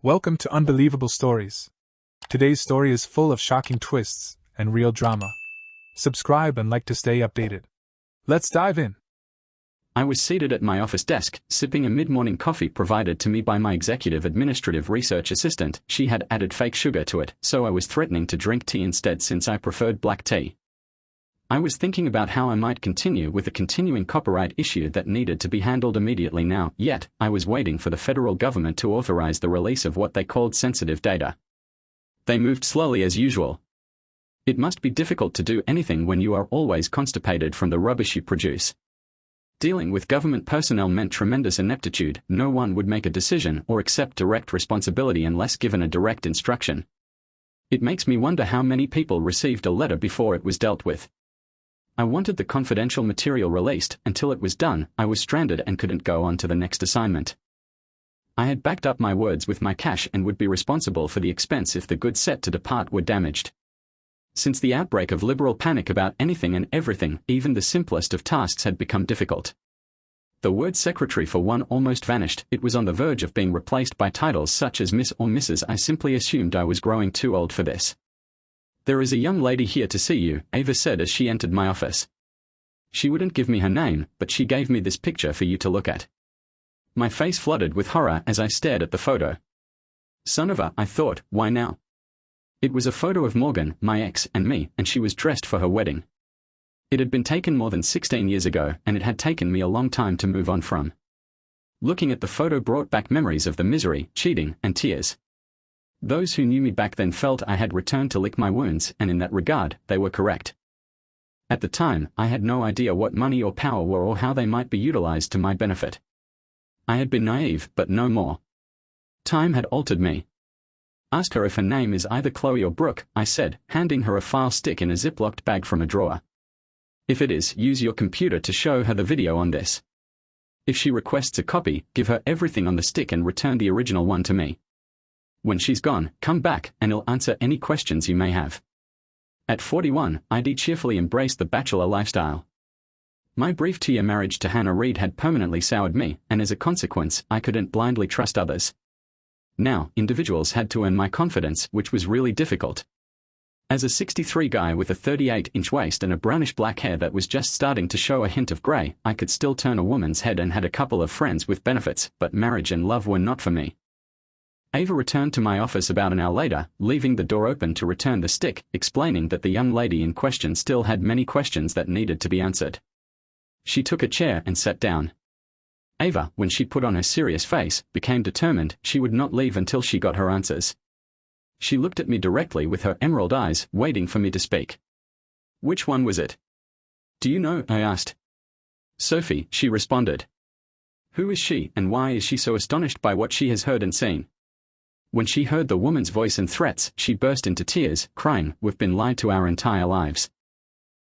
Welcome to Unbelievable Stories. Today's story is full of shocking twists and real drama. Subscribe and like to stay updated. Let's dive in. I was seated at my office desk, sipping a mid-morning coffee provided to me by my executive administrative research assistant. She had added fake sugar to it, so I was threatening to drink tea instead since I preferred black tea. I was thinking about how I might continue with a continuing copyright issue that needed to be handled immediately now, yet I was waiting for the federal government to authorize the release of what they called sensitive data. They moved slowly as usual. It must be difficult to do anything when you are always constipated from the rubbish you produce. Dealing with government personnel meant tremendous ineptitude. No one would make a decision or accept direct responsibility unless given a direct instruction. It makes me wonder how many people received a letter before it was dealt with. I wanted the confidential material released. Until it was done, I was stranded and couldn't go on to the next assignment. I had backed up my words with my cash and would be responsible for the expense if the goods set to depart were damaged. Since the outbreak of liberal panic about anything and everything, even the simplest of tasks had become difficult. The word secretary for one almost vanished. It was on the verge of being replaced by titles such as Miss or Mrs. I simply assumed I was growing too old for this. "There is a young lady here to see you," Ava said as she entered my office. She wouldn't give me her name, but she gave me this picture for you to look at. My face flooded with horror as I stared at the photo. Son of a, I thought, why now? It was a photo of Morgan, my ex, and me, and she was dressed for her wedding. It had been taken more than 16 years ago, and it had taken me a long time to move on from. Looking at the photo brought back memories of the misery, cheating, and tears. Those who knew me back then felt I had returned to lick my wounds, and in that regard, they were correct. At the time, I had no idea what money or power were or how they might be utilized to my benefit. I had been naive, but no more. Time had altered me. "Ask her if her name is either Chloe or Brooke," I said, handing her a file stick in a zip-locked bag from a drawer. "If it is, use your computer to show her the video on this. If she requests a copy, give her everything on the stick and return the original one to me. When she's gone, come back, and I'll answer any questions you may have." At 41, I'd cheerfully embraced the bachelor lifestyle. My brief 2-year marriage to Hannah Reid had permanently soured me, and as a consequence, I couldn't blindly trust others. Now, individuals had to earn my confidence, which was really difficult. As a 63 guy with a 38-inch waist and a brownish-black hair that was just starting to show a hint of grey, I could still turn a woman's head and had a couple of friends with benefits, but marriage and love were not for me. Ava returned to my office about an hour later, leaving the door open to return the stick, explaining that the young lady in question still had many questions that needed to be answered. She took a chair and sat down. Ava, when she put on her serious face, became determined she would not leave until she got her answers. She looked at me directly with her emerald eyes, waiting for me to speak. "Which one was it?" "Do you know?" I asked. "Sophie," she responded. "Who is she, and why is she so astonished by what she has heard and seen?" When she heard the woman's voice and threats, she burst into tears, crying, "We've been lied to our entire lives.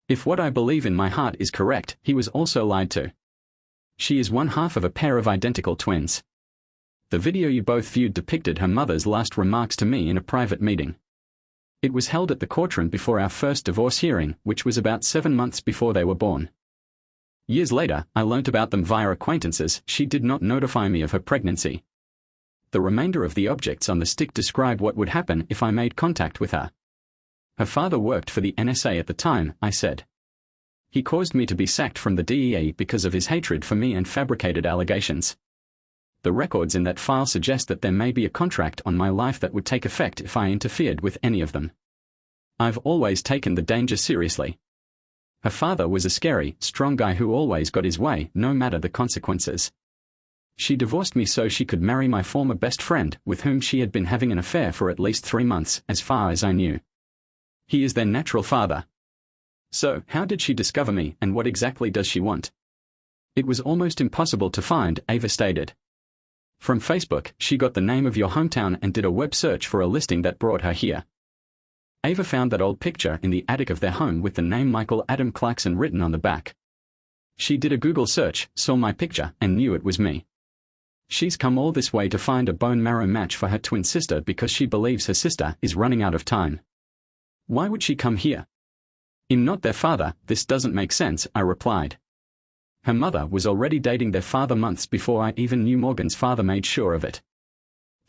If what I believe in my heart is correct, he was also lied to. She is one half of a pair of identical twins." The video you both viewed depicted her mother's last remarks to me in a private meeting. It was held at the courtroom before our first divorce hearing, which was about 7 months before they were born. Years later, I learnt about them via acquaintances. She did not notify me of her pregnancy. The remainder of the objects on the stick describe what would happen if I made contact with her. "Her father worked for the NSA at the time," I said. "He caused me to be sacked from the DEA because of his hatred for me and fabricated allegations. The records in that file suggest that there may be a contract on my life that would take effect if I interfered with any of them. I've always taken the danger seriously. Her father was a scary, strong guy who always got his way, no matter the consequences. She divorced me so she could marry my former best friend, with whom she had been having an affair for at least 3 months, as far as I knew. He is their natural father. So, how did she discover me, and what exactly does she want?" "It was almost impossible to find," Ava stated. "From Facebook, she got the name of your hometown and did a web search for a listing that brought her here. Ava found that old picture in the attic of their home with the name Michael Adam Clarkson written on the back. She did a Google search, saw my picture, and knew it was me. She's come all this way to find a bone marrow match for her twin sister because she believes her sister is running out of time. Why would she come here?" "I'm not their father, this doesn't make sense," I replied. Her mother was already dating their father months before I even knew Morgan's father made sure of it.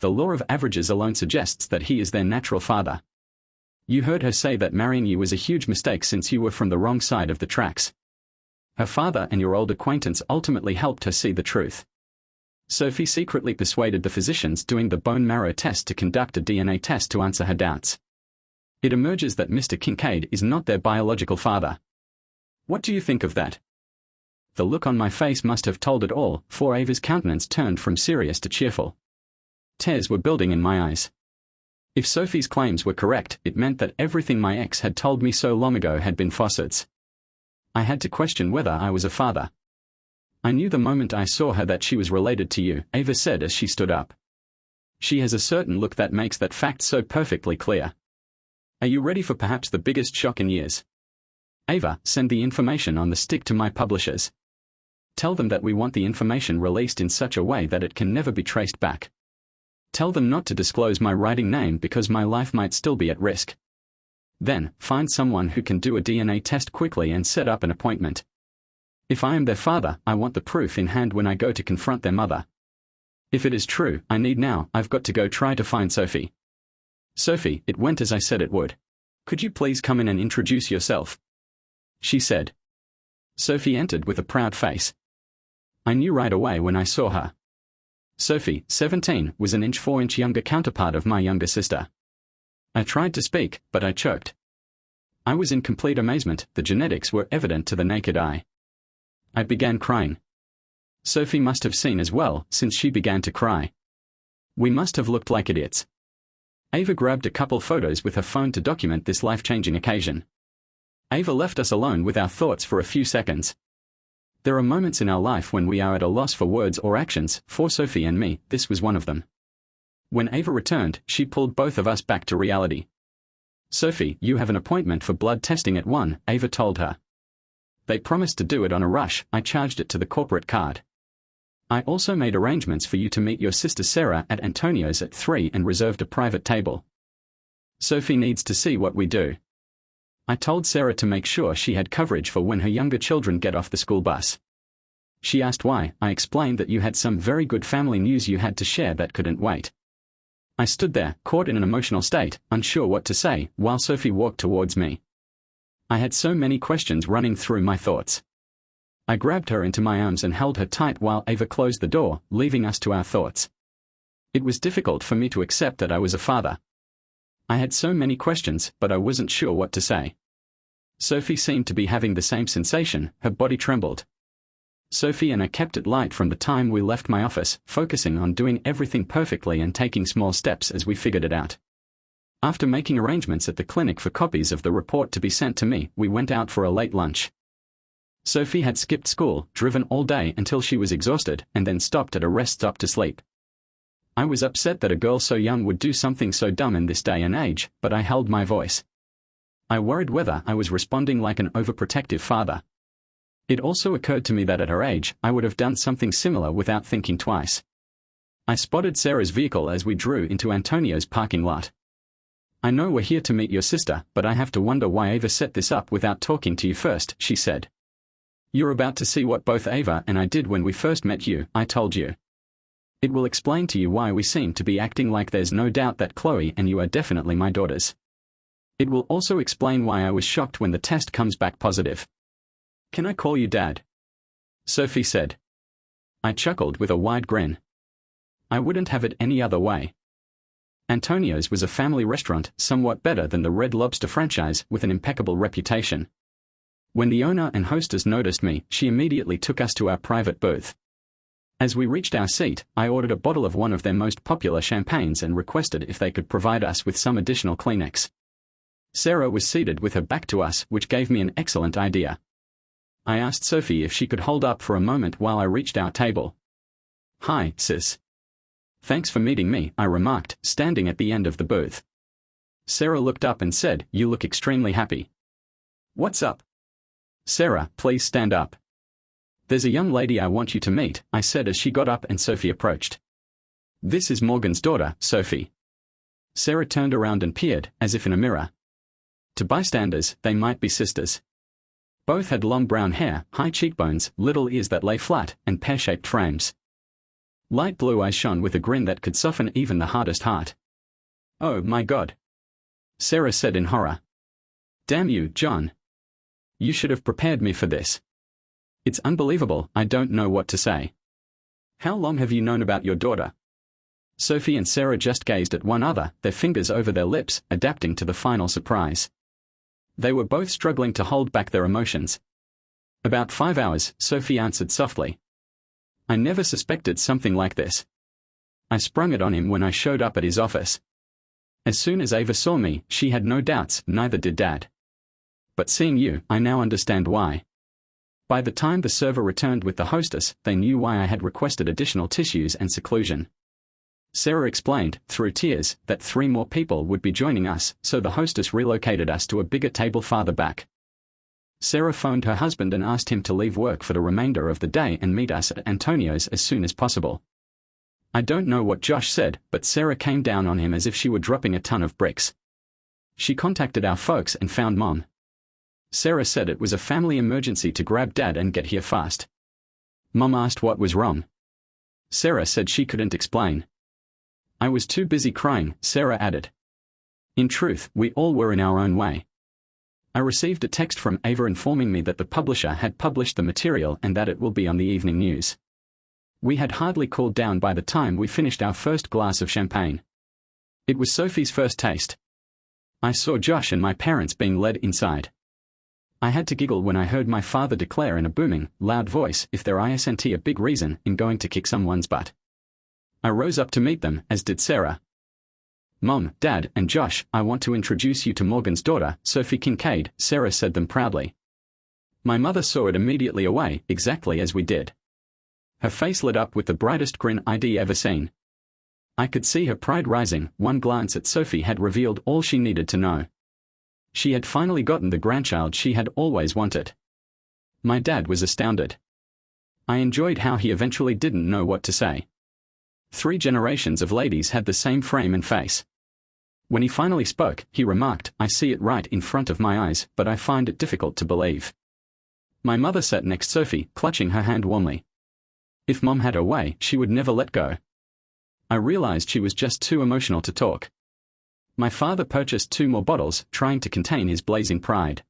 The law of averages alone suggests that he is their natural father. You heard her say that marrying you was a huge mistake since you were from the wrong side of the tracks. Her father and your old acquaintance ultimately helped her see the truth. Sophie secretly persuaded the physicians doing the bone marrow test to conduct a DNA test to answer her doubts. It emerges that Mr. Kincaid is not their biological father. What do you think of that? The look on my face must have told it all, for Ava's countenance turned from serious to cheerful. Tears were building in my eyes. If Sophie's claims were correct, it meant that everything my ex had told me so long ago had been falsehoods. I had to question whether I was a father. I knew the moment I saw her that she was related to you, Ava said as she stood up. She has a certain look that makes that fact so perfectly clear. Are you ready for perhaps the biggest shock in years? Ava, send the information on the stick to my publishers. Tell them that we want the information released in such a way that it can never be traced back. Tell them not to disclose my writing name because my life might still be at risk. Then, find someone who can do a DNA test quickly and set up an appointment. If I am their father, I want the proof in hand when I go to confront their mother. If it is true, I've got to go try to find Sophie. Sophie, it went as I said it would. Could you please come in and introduce yourself? She said. Sophie entered with a proud face. I knew right away when I saw her. Sophie, 17, was an 4-inch younger counterpart of my younger sister. I tried to speak, but I choked. I was in complete amazement. The genetics were evident to the naked eye. I began crying. Sophie must have seen as well, since she began to cry. We must have looked like idiots. Ava grabbed a couple photos with her phone to document this life-changing occasion. Ava left us alone with our thoughts for a few seconds. There are moments in our life when we are at a loss for words or actions. For Sophie and me, this was one of them. When Ava returned, she pulled both of us back to reality. Sophie, you have an appointment for blood testing at 1, Ava told her. They promised to do it on a rush. I charged it to the corporate card. I also made arrangements for you to meet your sister Sarah at Antonio's at 3 and reserved a private table. Sophie needs to see what we do. I told Sarah to make sure she had coverage for when her younger children get off the school bus. She asked why. I explained that you had some very good family news you had to share that couldn't wait. I stood there, caught in an emotional state, unsure what to say, while Sophie walked towards me. I had so many questions running through my thoughts. I grabbed her into my arms and held her tight while Ava closed the door, leaving us to our thoughts. It was difficult for me to accept that I was a father. I had so many questions, but I wasn't sure what to say. Sophie seemed to be having the same sensation. Her body trembled. Sophie and I kept it light from the time we left my office, focusing on doing everything perfectly and taking small steps as we figured it out. After making arrangements at the clinic for copies of the report to be sent to me, we went out for a late lunch. Sophie had skipped school, driven all day until she was exhausted, and then stopped at a rest stop to sleep. I was upset that a girl so young would do something so dumb in this day and age, but I held my voice. I worried whether I was responding like an overprotective father. It also occurred to me that at her age, I would have done something similar without thinking twice. I spotted Sarah's vehicle as we drew into Antonio's parking lot. I know we're here to meet your sister, but I have to wonder why Ava set this up without talking to you first, she said. You're about to see what both Ava and I did when we first met you, I told you. It will explain to you why we seem to be acting like there's no doubt that Chloe and you are definitely my daughters. It will also explain why I was shocked when the test comes back positive. Can I call you Dad? Sophie said. I chuckled with a wide grin. I wouldn't have it any other way. Antonio's was a family restaurant, somewhat better than the Red Lobster franchise, with an impeccable reputation. When the owner and hostess noticed me, she immediately took us to our private booth. As we reached our seat, I ordered a bottle of one of their most popular champagnes and requested if they could provide us with some additional Kleenex. Sarah was seated with her back to us, which gave me an excellent idea. I asked Sophie if she could hold up for a moment while I reached our table. Hi, sis. Thanks for meeting me, I remarked, standing at the end of the booth. Sarah looked up and said, You look extremely happy. What's up? Sarah, please stand up. There's a young lady I want you to meet, I said as she got up and Sophie approached. This is Morgan's daughter, Sophie. Sarah turned around and peered, as if in a mirror. To bystanders, they might be sisters. Both had long brown hair, high cheekbones, little ears that lay flat, and pear-shaped frames. Light blue eyes shone with a grin that could soften even the hardest heart. "Oh my God," Sarah said in horror. "Damn you, John. You should have prepared me for this. It's unbelievable, I don't know what to say. How long have you known about your daughter?" Sophie and Sarah just gazed at one another, their fingers over their lips, adapting to the final surprise. They were both struggling to hold back their emotions. "About 5 hours," Sophie answered softly. "I never suspected something like this. I sprung it on him when I showed up at his office. As soon as Ava saw me, she had no doubts, neither did Dad. But seeing you, I now understand why. By the time the server returned with the hostess, they knew why I had requested additional tissues and seclusion." Sarah explained, through tears, that 3 more people would be joining us, so the hostess relocated us to a bigger table farther back. Sarah phoned her husband and asked him to leave work for the remainder of the day and meet us at Antonio's as soon as possible. I don't know what Josh said, but Sarah came down on him as if she were dropping a ton of bricks. She contacted our folks and found Mom. Sarah said it was a family emergency to grab Dad and get here fast. Mom asked what was wrong. Sarah said she couldn't explain. "I was too busy crying," Sarah added. In truth, we all were in our own way. I received a text from Ava informing me that the publisher had published the material and that it will be on the evening news. We had hardly cooled down by the time we finished our first glass of champagne. It was Sophie's first taste. I saw Josh and my parents being led inside. I had to giggle when I heard my father declare in a booming, loud voice, "If there isn't a big reason in going to kick someone's butt." I rose up to meet them, as did Sarah. "Mom, Dad, and Josh, I want to introduce you to Morgan's daughter, Sophie Kincaid," Sarah said them proudly. My mother saw it immediately away, exactly as we did. Her face lit up with the brightest grin I'd ever seen. I could see her pride rising. One glance at Sophie had revealed all she needed to know. She had finally gotten the grandchild she had always wanted. My dad was astounded. I enjoyed how he eventually didn't know what to say. 3 generations of ladies had the same frame and face. When he finally spoke, he remarked, "I see it right in front of my eyes, but I find it difficult to believe." My mother sat next Sophie, clutching her hand warmly. If Mom had her way, she would never let go. I realized she was just too emotional to talk. My father purchased 2 more bottles, trying to contain his blazing pride.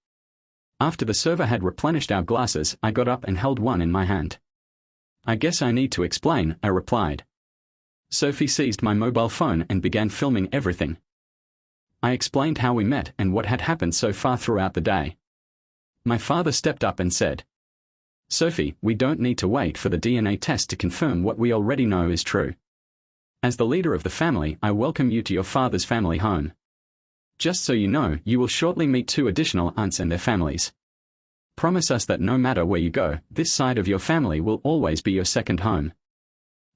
After the server had replenished our glasses, I got up and held one in my hand. "I guess I need to explain," I replied. Sophie seized my mobile phone and began filming everything. I explained how we met and what had happened so far throughout the day. My father stepped up and said, "Sophie, we don't need to wait for the DNA test to confirm what we already know is true. As the leader of the family, I welcome you to your father's family home. Just so you know, you will shortly meet 2 additional aunts and their families. Promise us that no matter where you go, this side of your family will always be your second home."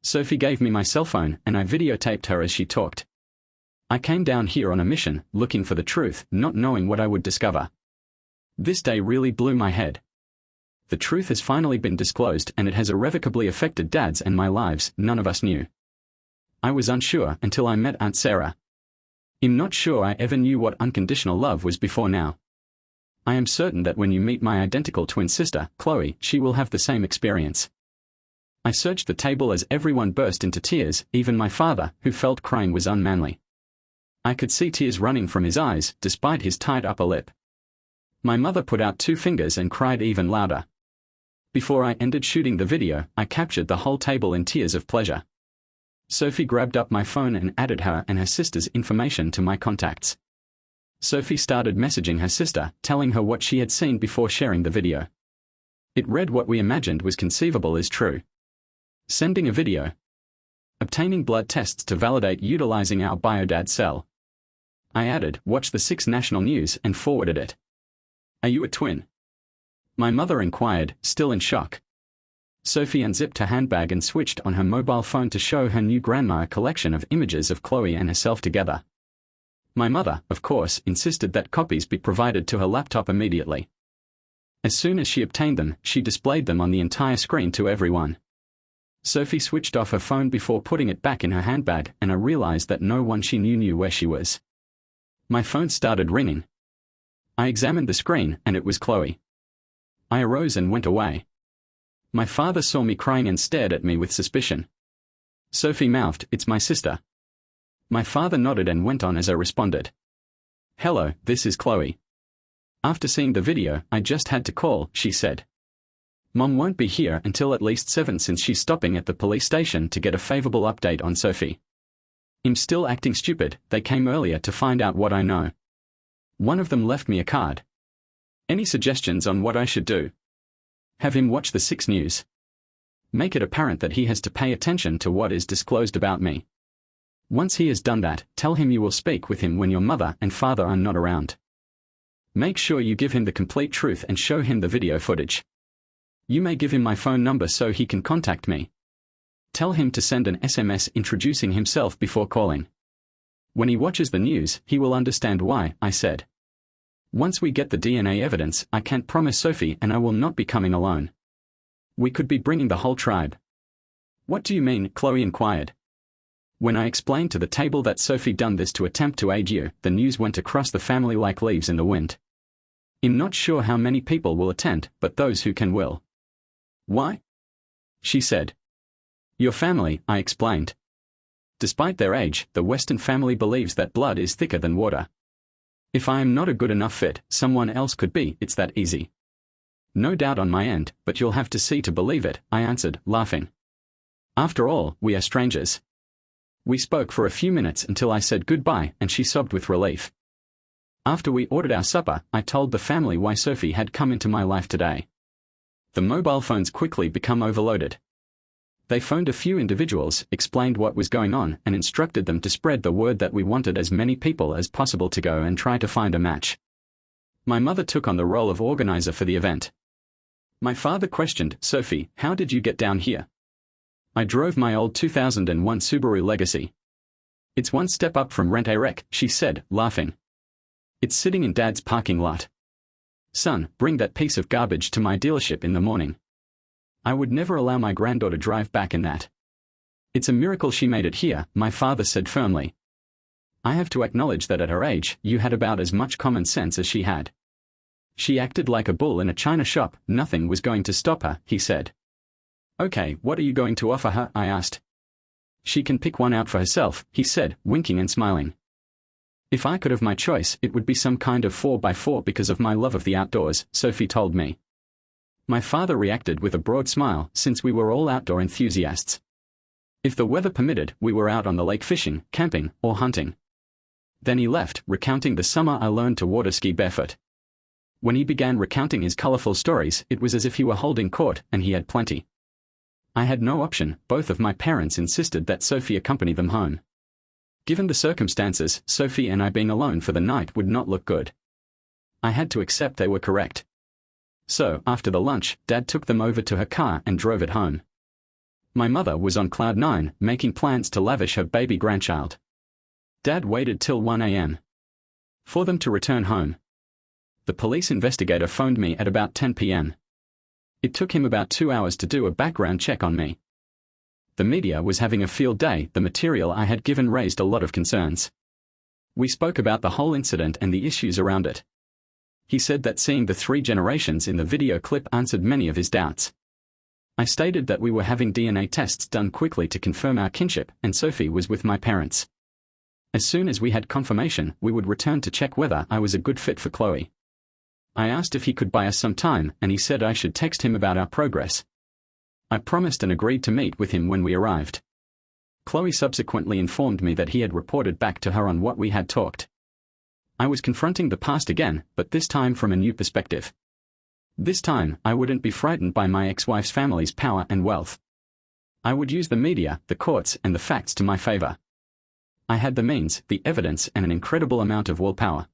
Sophie gave me my cell phone, and I videotaped her as she talked. I came down here on a mission, looking for the truth, not knowing what I would discover. This day really blew my head. The truth has finally been disclosed, and it has irrevocably affected Dad's and my lives. None of us knew. I was unsure until I met Aunt Sarah. I'm not sure I ever knew what unconditional love was before now. I am certain that when you meet my identical twin sister, Chloe, she will have the same experience. I searched the table as everyone burst into tears, even my father, who felt crying was unmanly. I could see tears running from his eyes, despite his tight upper lip. My mother put out 2 fingers and cried even louder. Before I ended shooting the video, I captured the whole table in tears of pleasure. Sophie grabbed up my phone and added her and her sister's information to my contacts. Sophie started messaging her sister, telling her what she had seen before sharing the video. It read what we imagined was conceivable as true. Sending a video. Obtaining blood tests to validate utilizing our biodad cell. I added, "Watch the 6 national news," and forwarded it. "Are you a twin?" My mother inquired, still in shock. Sophie unzipped her handbag and switched on her mobile phone to show her new grandma a collection of images of Chloe and herself together. My mother, of course, insisted that copies be provided to her laptop immediately. As soon as she obtained them, she displayed them on the entire screen to everyone. Sophie switched off her phone before putting it back in her handbag, and I realized that no one she knew where she was. My phone started ringing. I examined the screen, and it was Chloe. I arose and went away. My father saw me crying and stared at me with suspicion. Sophie mouthed, "It's my sister." My father nodded and went on as I responded. "Hello, this is Chloe. After seeing the video, I just had to call," she said. "Mom won't be here until at least 7 since she's stopping at the police station to get a favorable update on Sophie. I'm still acting stupid, they came earlier to find out what I know. One of them left me a card. Any suggestions on what I should do? Have him watch the 6 News. Make it apparent that he has to pay attention to what is disclosed about me. Once he has done that, tell him you will speak with him when your mother and father are not around. Make sure you give him the complete truth and show him the video footage. You may give him my phone number so he can contact me. Tell him to send an SMS introducing himself before calling. When he watches the news, he will understand why," I said. "Once we get the DNA evidence, I can't promise Sophie and I will not be coming alone. We could be bringing the whole tribe." "What do you mean?" Chloe inquired. "When I explained to the table that Sophie done this to attempt to aid you, the news went across the family like leaves in the wind. I'm not sure how many people will attend, but those who can will." "Why?" she said. "Your family," I explained. "Despite their age, the Western family believes that blood is thicker than water. If I am not a good enough fit, someone else could be, it's that easy." "No doubt on my end, but you'll have to see to believe it," I answered, laughing. "After all, we are strangers." We spoke for a few minutes until I said goodbye and she sobbed with relief. After we ordered our supper, I told the family why Sophie had come into my life today. The mobile phones quickly become overloaded. They phoned a few individuals, explained what was going on, and instructed them to spread the word that we wanted as many people as possible to go and try to find a match. My mother took on the role of organizer for the event. My father questioned, "Sophie, how did you get down here?" "I drove my old 2001 Subaru Legacy. It's one step up from rent-a-wreck," she said, laughing. "It's sitting in Dad's parking lot. Son, bring that piece of garbage to my dealership in the morning. I would never allow my granddaughter drive back in that." "It's a miracle she made it here," my father said firmly. "I have to acknowledge that at her age, you had about as much common sense as she had. She acted like a bull in a china shop, nothing was going to stop her," he said. "Okay, what are you going to offer her?" I asked. "She can pick one out for herself," he said, winking and smiling. "If I could have my choice, it would be some kind of 4x4 because of my love of the outdoors," Sophie told me. My father reacted with a broad smile, since we were all outdoor enthusiasts. If the weather permitted, we were out on the lake fishing, camping, or hunting. Then he left, recounting the summer I learned to water ski barefoot. When he began recounting his colorful stories, it was as if he were holding court, and he had plenty. I had no option, both of my parents insisted that Sophie accompany them home. Given the circumstances, Sophie and I being alone for the night would not look good. I had to accept they were correct. So, after the lunch, Dad took them over to her car and drove it home. My mother was on cloud 9, making plans to lavish her baby grandchild. Dad waited till 1 a.m. for them to return home. The police investigator phoned me at about 10 p.m. It took him about 2 hours to do a background check on me. The media was having a field day. The material I had given raised a lot of concerns. We spoke about the whole incident and the issues around it. He said that seeing the 3 generations in the video clip answered many of his doubts. I stated that we were having DNA tests done quickly to confirm our kinship, and Sophie was with my parents. As soon as we had confirmation, we would return to check whether I was a good fit for Chloe. I asked if he could buy us some time, and he said I should text him about our progress. I promised and agreed to meet with him when we arrived. Chloe subsequently informed me that he had reported back to her on what we had talked. I was confronting the past again, but this time from a new perspective. This time, I wouldn't be frightened by my ex-wife's family's power and wealth. I would use the media, the courts, and the facts to my favor. I had the means, the evidence, and an incredible amount of willpower.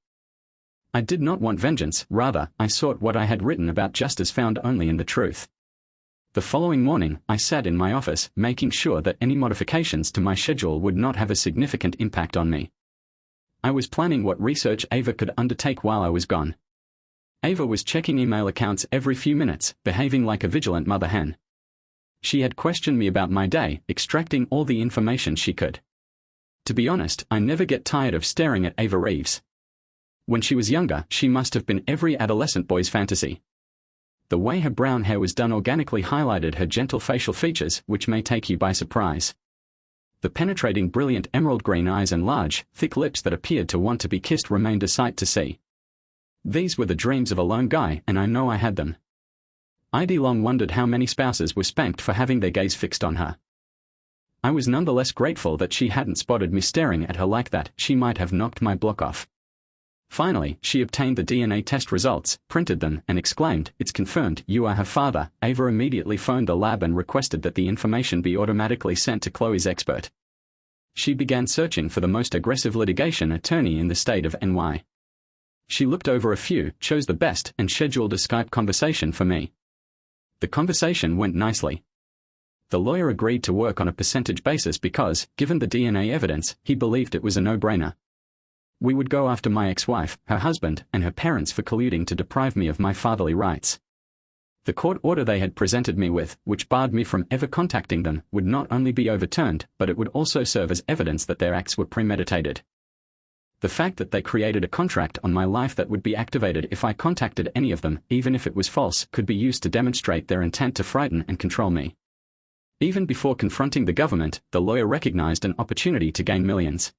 I did not want vengeance, rather, I sought what I had written about justice found only in the truth. The following morning, I sat in my office, making sure that any modifications to my schedule would not have a significant impact on me. I was planning what research Ava could undertake while I was gone. Ava was checking email accounts every few minutes, behaving like a vigilant mother hen. She had questioned me about my day, extracting all the information she could. To be honest, I never get tired of staring at Ava Reeves. When she was younger, she must have been every adolescent boy's fantasy. The way her brown hair was done organically highlighted her gentle facial features, which may take you by surprise. The penetrating, brilliant emerald green eyes and large, thick lips that appeared to want to be kissed remained a sight to see. These were the dreams of a lone guy, and I know I had them. I'd long wondered how many spouses were spanked for having their gaze fixed on her. I was nonetheless grateful that she hadn't spotted me staring at her like that. She might have knocked my block off. Finally, she obtained the DNA test results, printed them, and exclaimed, "It's confirmed, you are her father." Ava immediately phoned the lab and requested that the information be automatically sent to Chloe's expert. She began searching for the most aggressive litigation attorney in the state of NY. She looked over a few, chose the best, and scheduled a Skype conversation for me. The conversation went nicely. The lawyer agreed to work on a percentage basis because, given the DNA evidence, he believed it was a no-brainer. We would go after my ex-wife, her husband, and her parents for colluding to deprive me of my fatherly rights. The court order they had presented me with, which barred me from ever contacting them, would not only be overturned, but it would also serve as evidence that their acts were premeditated. The fact that they created a contract on my life that would be activated if I contacted any of them, even if it was false, could be used to demonstrate their intent to frighten and control me. Even before confronting the government, the lawyer recognized an opportunity to gain millions.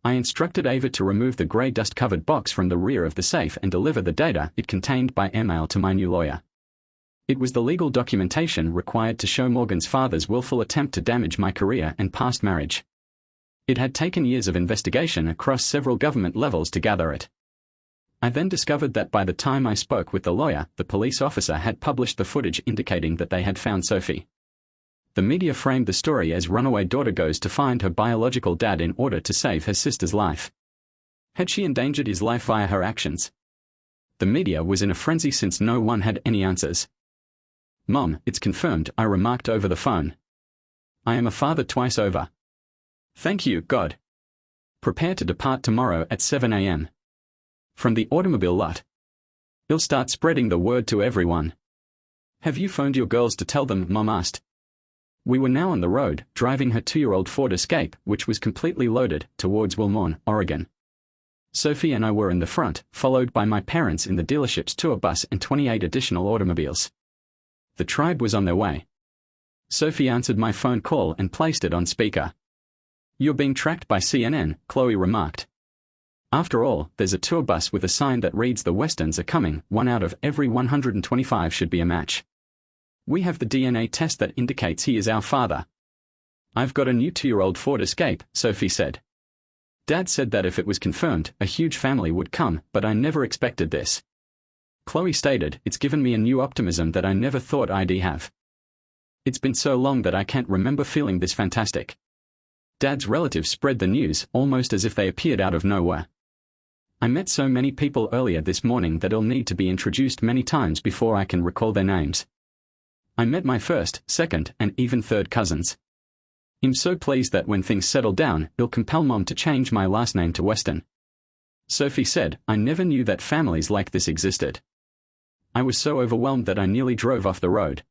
I instructed Ava to remove the grey dust-covered box from the rear of the safe and deliver the data it contained by email to my new lawyer. It was the legal documentation required to show Morgan's father's willful attempt to damage my career and past marriage. It had taken years of investigation across several government levels to gather it. I then discovered that by the time I spoke with the lawyer, the police officer had published the footage indicating that they had found Sophie. The media framed the story as runaway daughter goes to find her biological dad in order to save her sister's life. Had she endangered his life via her actions? The media was in a frenzy since no one had any answers. "Mom, it's confirmed," I remarked over the phone. "I am a father twice over. Thank you, God. Prepare to depart tomorrow at 7 a.m. from the automobile lot. You'll start spreading the word to everyone." "Have you phoned your girls to tell them?" Mom asked. We were now on the road, driving her 2-year-old Ford Escape, which was completely loaded, towards Wilmore, Oregon. Sophie and I were in the front, followed by my parents in the dealership's tour bus and 28 additional automobiles. The tribe was on their way. Sophie answered my phone call and placed it on speaker. "You're being tracked by CNN," Chloe remarked. "After all, there's a tour bus with a sign that reads 'The Westerns are coming,' 1 out of every 125 should be a match. We have the DNA test that indicates he is our father." "I've got a new 2-year-old Ford Escape," Sophie said. "Dad said that if it was confirmed, a huge family would come, but I never expected this." Chloe stated, "It's given me a new optimism that I never thought I'd have. It's been so long that I can't remember feeling this fantastic." Dad's relatives spread the news, almost as if they appeared out of nowhere. "I met so many people earlier this morning that I'll need to be introduced many times before I can recall their names. I met my first, second, and even third cousins. I'm so pleased that when things settle down, he'll compel Mom to change my last name to Weston." Sophie said, "I never knew that families like this existed. I was so overwhelmed that I nearly drove off the road.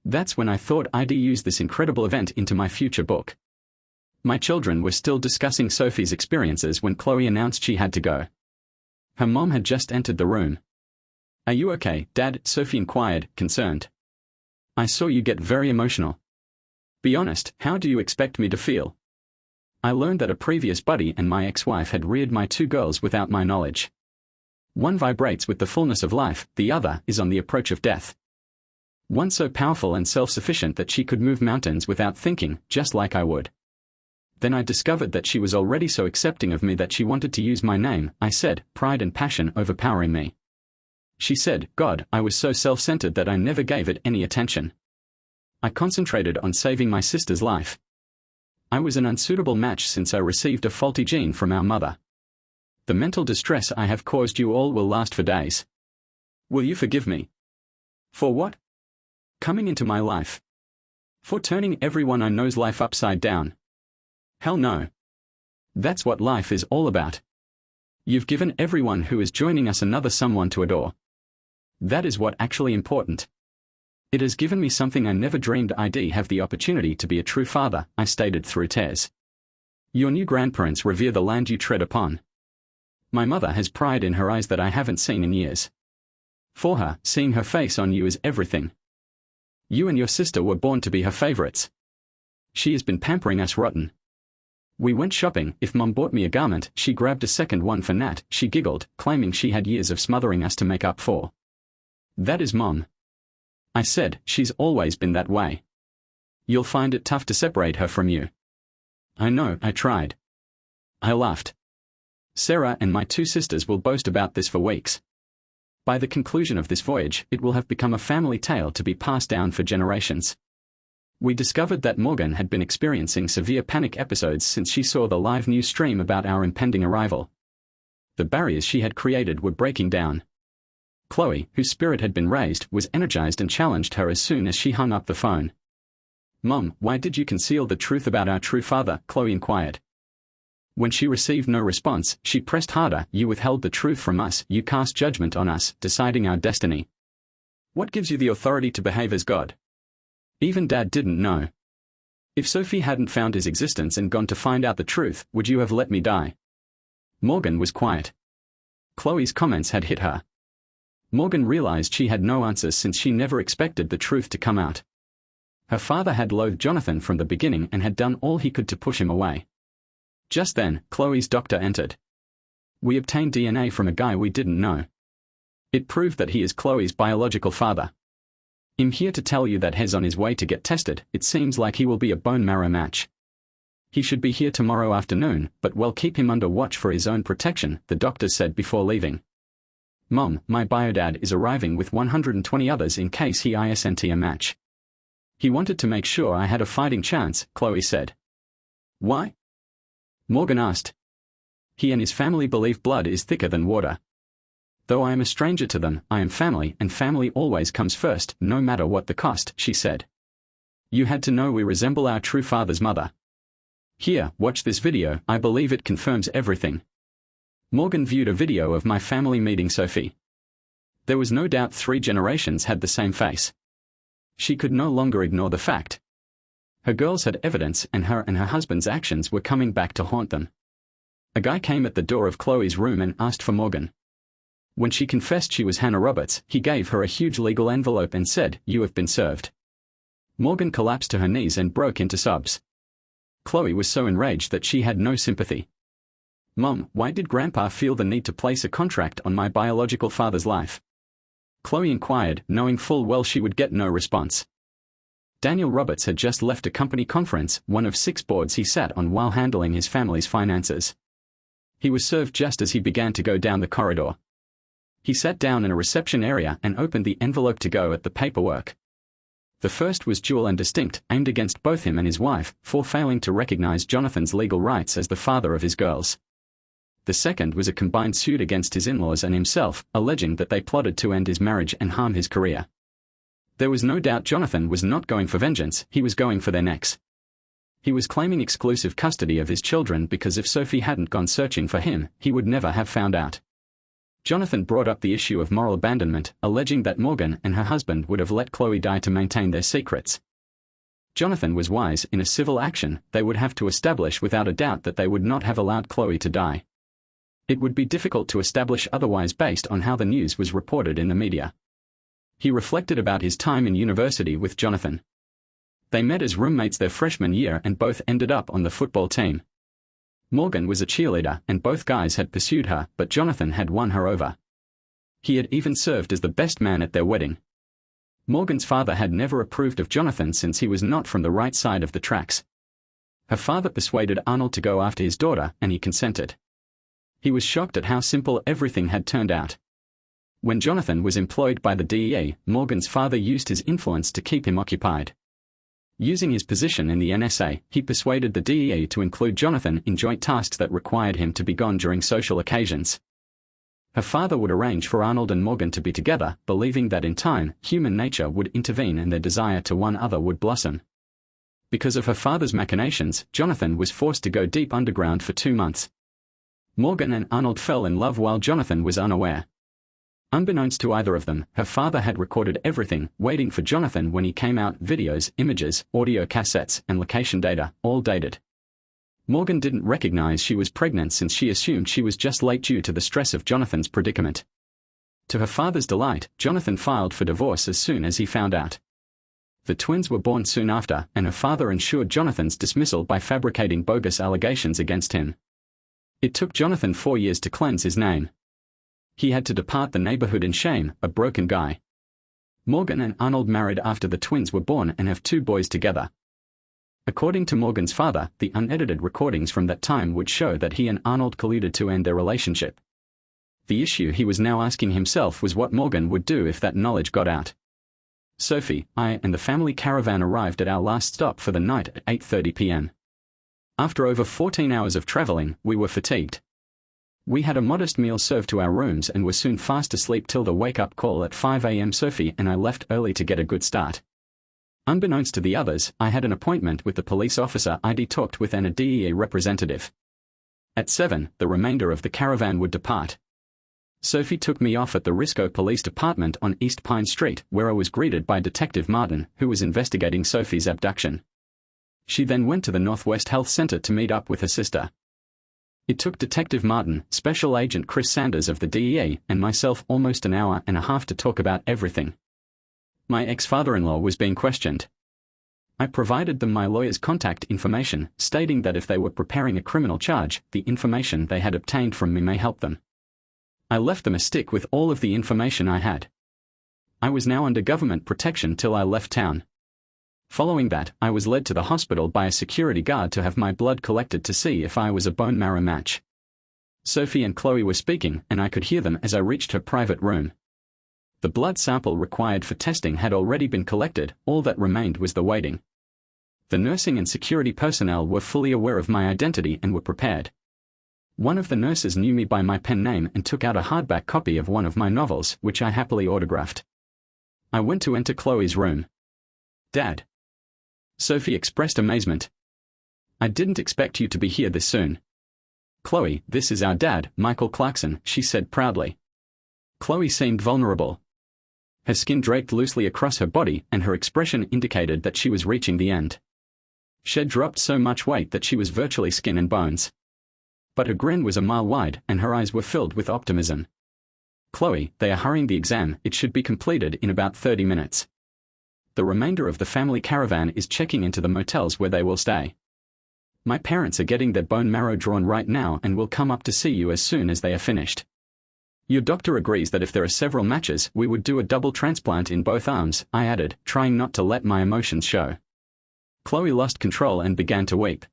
That's when I thought I'd use this incredible event into my future book." My children were still discussing Sophie's experiences when Chloe announced she had to go. Her mom had just entered the room. "Are you okay, Dad?" Sophie inquired, concerned. "I saw you get very emotional. Be honest, how do you expect me to feel? I learned that a previous buddy and my ex-wife had reared my 2 girls without my knowledge. One vibrates with the fullness of life, the other is on the approach of death. One so powerful and self-sufficient that she could move mountains without thinking, just like I would. Then I discovered that she was already so accepting of me that she wanted to use my name," I said, pride and passion overpowering me. She said, "God, I was so self-centered that I never gave it any attention. I concentrated on saving my sister's life. I was an unsuitable match since I received a faulty gene from our mother. The mental distress I have caused you all will last for days. Will you forgive me? For what? Coming into my life. For turning everyone I know's life upside down. Hell no. That's what life is all about. You've given everyone who is joining us another someone to adore. That is what actually important. It has given me something I never dreamed I'd have the opportunity to be a true father," I stated through tears. "Your new grandparents revere the land you tread upon. My mother has pride in her eyes that I haven't seen in years. For her, seeing her face on you is everything. You and your sister were born to be her favorites. She has been pampering us rotten. We went shopping. If Mom bought me a garment, she grabbed a second one for Nat. She giggled, claiming she had years of smothering us to make up for. That is Mom. I said, she's always been that way. You'll find it tough to separate her from you. I know, I tried. I laughed. Sarah and my two sisters will boast about this for weeks. By the conclusion of this voyage, it will have become a family tale to be passed down for generations. We discovered that Morgan had been experiencing severe panic episodes since she saw the live news stream about our impending arrival. The barriers she had created were breaking down. Chloe, whose spirit had been raised, was energized and challenged her as soon as she hung up the phone. Mom, why did you conceal the truth about our true father? Chloe inquired. When she received no response, she pressed harder. You withheld the truth from us, you cast judgment on us, deciding our destiny. What gives you the authority to behave as God? Even Dad didn't know. If Sophie hadn't found his existence and gone to find out the truth, would you have let me die? Morgan was quiet. Chloe's comments had hit her. Morgan realized she had no answers since she never expected the truth to come out. Her father had loathed Jonathan from the beginning and had done all he could to push him away. Just then, Chloe's doctor entered. We obtained DNA from a guy we didn't know. It proved that he is Chloe's biological father. I'm here to tell you that he's on his way to get tested. It seems like he will be a bone marrow match. He should be here tomorrow afternoon, but we'll keep him under watch for his own protection, the doctor said before leaving. Mom, my biodad is arriving with 120 others in case he isn't a match. He wanted to make sure I had a fighting chance, Chloe said. Why? Morgan asked. He and his family believe blood is thicker than water. Though I am a stranger to them, I am family, and family always comes first, no matter what the cost, she said. You had to know we resemble our true father's mother. Here, watch this video, I believe it confirms everything. Morgan viewed a video of my family meeting Sophie. There was no doubt 3 generations had the same face. She could no longer ignore the fact. Her girls had evidence, and her husband's actions were coming back to haunt them. A guy came at the door of Chloe's room and asked for Morgan. When she confessed she was Hannah Roberts, he gave her a huge legal envelope and said, "You have been served." Morgan collapsed to her knees and broke into sobs. Chloe was so enraged that she had no sympathy. Mom, why did Grandpa feel the need to place a contract on my biological father's life? Chloe inquired, knowing full well she would get no response. Daniel Roberts had just left a company conference, one of 6 boards he sat on while handling his family's finances. He was served just as he began to go down the corridor. He sat down in a reception area and opened the envelope to go at the paperwork. The first was dual and distinct, aimed against both him and his wife, for failing to recognize Jonathan's legal rights as the father of his girls. The second was a combined suit against his in-laws and himself, alleging that they plotted to end his marriage and harm his career. There was no doubt Jonathan was not going for vengeance, he was going for their necks. He was claiming exclusive custody of his children because if Sophie hadn't gone searching for him, he would never have found out. Jonathan brought up the issue of moral abandonment, alleging that Morgan and her husband would have let Chloe die to maintain their secrets. Jonathan was wise. In a civil action, they would have to establish without a doubt that they would not have allowed Chloe to die. It would be difficult to establish otherwise based on how the news was reported in the media. He reflected about his time in university with Jonathan. They met as roommates their freshman year and both ended up on the football team. Morgan was a cheerleader, and both guys had pursued her, but Jonathan had won her over. He had even served as the best man at their wedding. Morgan's father had never approved of Jonathan since he was not from the right side of the tracks. Her father persuaded Arnold to go after his daughter, and he consented. He was shocked at how simple everything had turned out. When Jonathan was employed by the DEA, Morgan's father used his influence to keep him occupied. Using his position in the NSA, he persuaded the DEA to include Jonathan in joint tasks that required him to be gone during social occasions. Her father would arrange for Arnold and Morgan to be together, believing that in time, human nature would intervene and their desire to one another would blossom. Because of her father's machinations, Jonathan was forced to go deep underground for 2 months. Morgan and Arnold fell in love while Jonathan was unaware. Unbeknownst to either of them, her father had recorded everything, waiting for Jonathan when he came out: videos, images, audio cassettes, and location data, all dated. Morgan didn't recognize she was pregnant since she assumed she was just late due to the stress of Jonathan's predicament. To her father's delight, Jonathan filed for divorce as soon as he found out. The twins were born soon after, and her father ensured Jonathan's dismissal by fabricating bogus allegations against him. It took Jonathan 4 years to cleanse his name. He had to depart the neighborhood in shame, a broken guy. Morgan and Arnold married after the twins were born and have 2 boys together. According to Morgan's father, the unedited recordings from that time would show that he and Arnold colluded to end their relationship. The issue he was now asking himself was what Morgan would do if that knowledge got out. Sophie, I, and the family caravan arrived at our last stop for the night at 8:30 p.m. After over 14 hours of traveling, we were fatigued. We had a modest meal served to our rooms and were soon fast asleep till the wake-up call at 5 a.m. Sophie and I left early to get a good start. Unbeknownst to the others, I had an appointment with the police officer I'd talked with and a DEA representative. At 7, the remainder of the caravan would depart. Sophie took me off at the Risco Police Department on East Pine Street, where I was greeted by Detective Martin, who was investigating Sophie's abduction. She then went to the Northwest Health Center to meet up with her sister. It took Detective Martin, Special Agent Chris Sanders of the DEA, and myself almost an hour and a half to talk about everything. My ex-father-in-law was being questioned. I provided them my lawyer's contact information, stating that if they were preparing a criminal charge, the information they had obtained from me may help them. I left them a stick with all of the information I had. I was now under government protection till I left town. Following that, I was led to the hospital by a security guard to have my blood collected to see if I was a bone marrow match. Sophie and Chloe were speaking, and I could hear them as I reached her private room. The blood sample required for testing had already been collected, all that remained was the waiting. The nursing and security personnel were fully aware of my identity and were prepared. One of the nurses knew me by my pen name and took out a hardback copy of one of my novels, which I happily autographed. I went to enter Chloe's room. "Dad." Sophie expressed amazement. "I didn't expect you to be here this soon." "Chloe, this is our dad, Michael Clarkson," she said proudly. Chloe seemed vulnerable. Her skin draped loosely across her body, and her expression indicated that she was reaching the end. She'd dropped so much weight that she was virtually skin and bones. But her grin was a mile wide, and her eyes were filled with optimism. "Chloe, they are hurrying the exam. It should be completed in about 30 minutes. The remainder of the family caravan is checking into the motels where they will stay. My parents are getting their bone marrow drawn right now and will come up to see you as soon as they are finished. Your doctor agrees that if there are several matches, we would do a double transplant in both arms," I added, trying not to let my emotions show. Chloe lost control and began to weep.